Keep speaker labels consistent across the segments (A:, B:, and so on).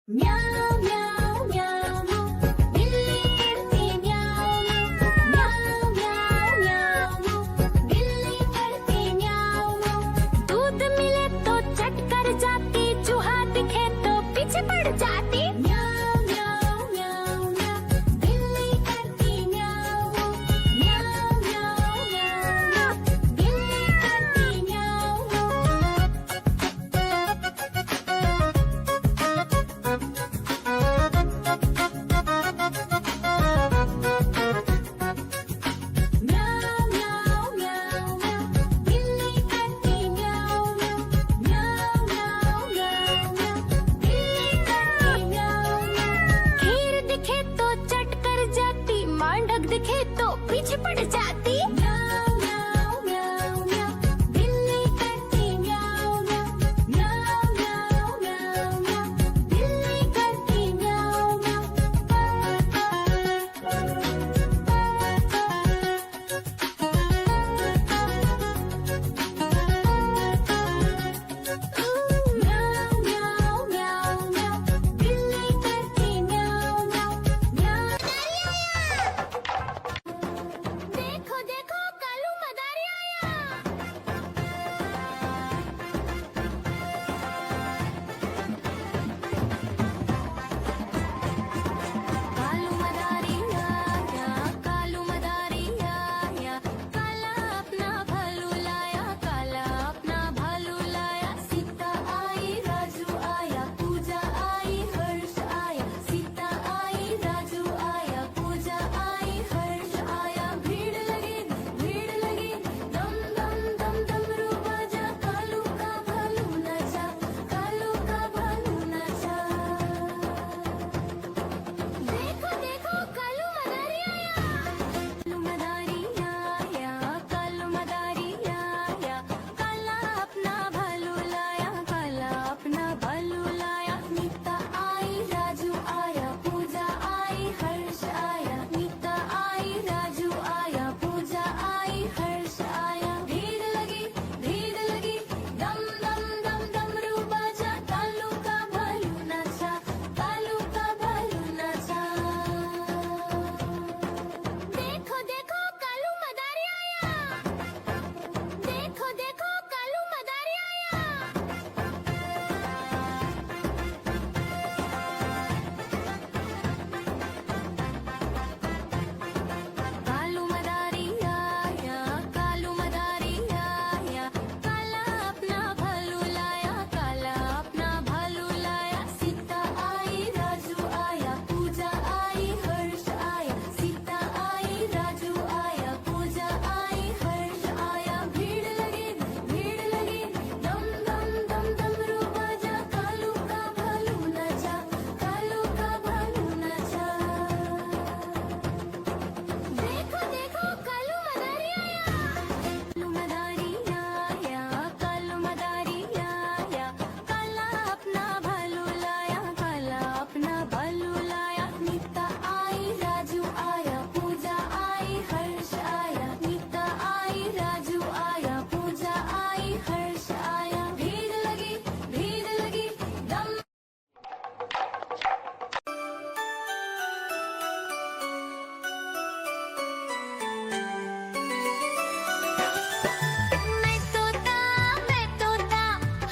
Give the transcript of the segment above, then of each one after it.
A: म्याऊं म्याऊं म्याऊं बिल्ली करती म्याऊं म्याऊं म्याऊं म्याऊं बिल्ली करती म्याऊं। दूध मिले तो चट कर जाती, चूहा दिखे तो पीछे पड़ जाती। म्याऊं म्याऊं म्याऊं म्याऊं बिल्ली करती म्याऊं म्याऊं म्याऊं म्याऊं बिल्ली करती म्याऊं। म्याऊं म्याऊं म्याऊं म्याऊं बिल्ली करती म्याऊं म्याऊं म्याऊं म्याऊं म्याऊं बिल्ली करती म्याऊं। खीर दिखे तो चट कर जाती, मांडक दिखे तो पीछे पड़ जाती। म्याऊं म्याऊं म्याऊं म्याऊं बिल्ली करती म्याऊं म्याऊं म्याऊं म्याऊं म्याऊं बिल्ली करती म्याऊं म्याऊं। म्याऊं म्याऊं म्याऊं म्याऊं बिल्ली करती म्याऊं म्याऊं म्याऊं। देखो देखो कालू मदारी आया। कालू मदारी आया, कालू मदारी आया, काला अपना भालू लाया, काला अपना भालू लाया। सीता आई राजू आया, पूजा आई हर्ष आया। सीता आई राजू आया, पूजा आई हर्ष आया। भीड़ लगी दम दम दम डमरू बाजा। कालू का भालू नचा, कालू का भालू नचा। देखो देखो कालू मदारी आया। कालू मदारी आया, कालू मदारी आया, काला अपना भालू लाया, काला अपना भालू लाया। नीता आई राजू आया, पूजा आई हर्ष आया। नीता आई राजू आया, पूजा आई हर्ष आया। भीड़ लगी दम दम दम डमरू बाजा। कालू का भालू नचा, कालू का भालू नचा। देखो देखो कालू मदारी आया। देखो देखो कालू मदारी आया। कालू मदारी आया, कालू मदारी आया, काला अपना भालू लाया, काला अपना भालू लाया। सीता आई राजू आया, पूजा आई हर्ष आया। सीता आई राजू आया, पूजा आई हर्ष आया। भीड़ लगी दम दम दम डमरू बाजा। कालू का भालू नचा, कालू का भालू नचा। देखो देखो कालू मदारी आया। कालू मदारी आया, कालू मदारी आया, काला अपना भालू लाया, काला अपना भालू लाया। नीता आई राजू आया, पूजा आई हर्ष आया। नीता आई राजू आया, पूजा आई हर्ष आया। भीड़ लगी दम। मैं तोता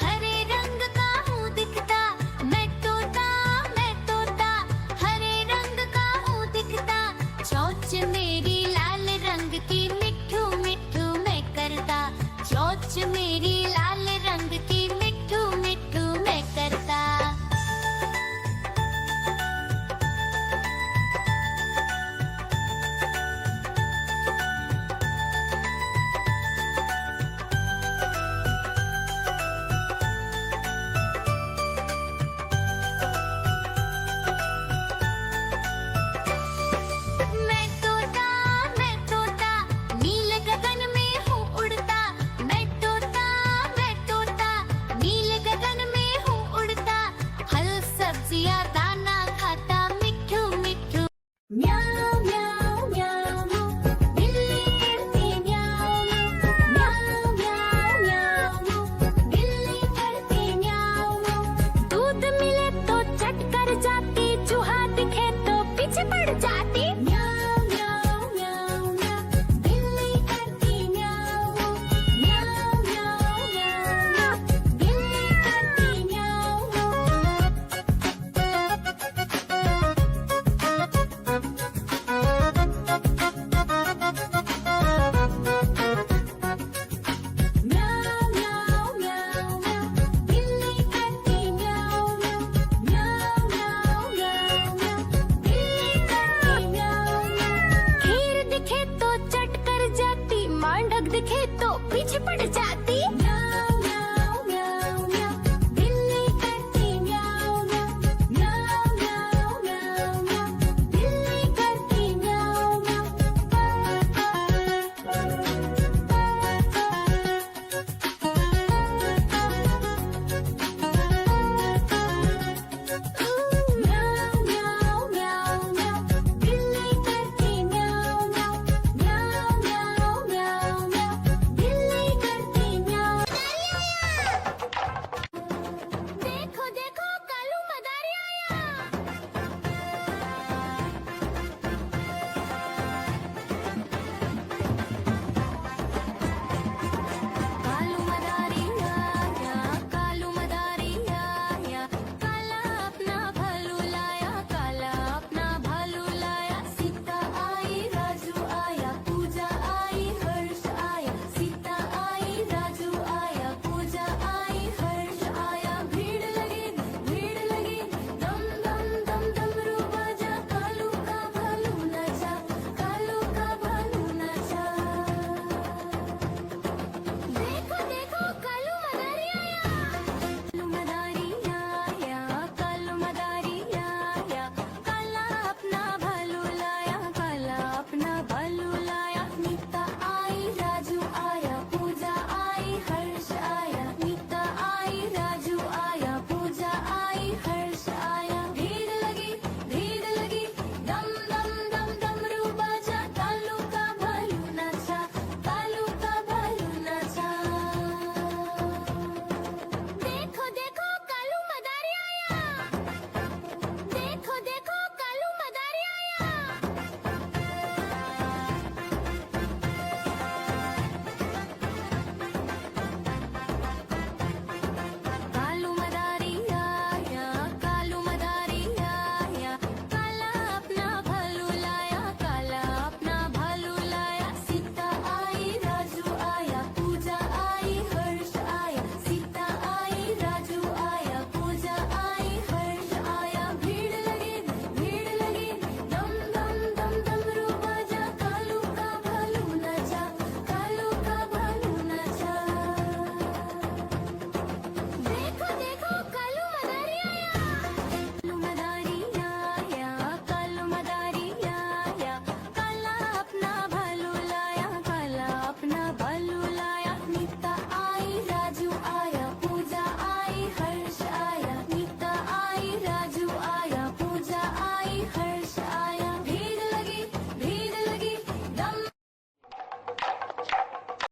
A: हरे रंग का हूँ दिखता। मैं तोता हरे रंग का हूँ दिखता। चोंच मेरी लाल रंग की, मिट्ठू मिट्ठू मैं करता। चोंच मेरी लाल रंग की, मिट्ठू मिट्ठू मैं करता। मैं तोता नील गगन में हूँ उड़ता। मैं तोता नील गगन में हूँ उड़ता। फल सब्जियाँ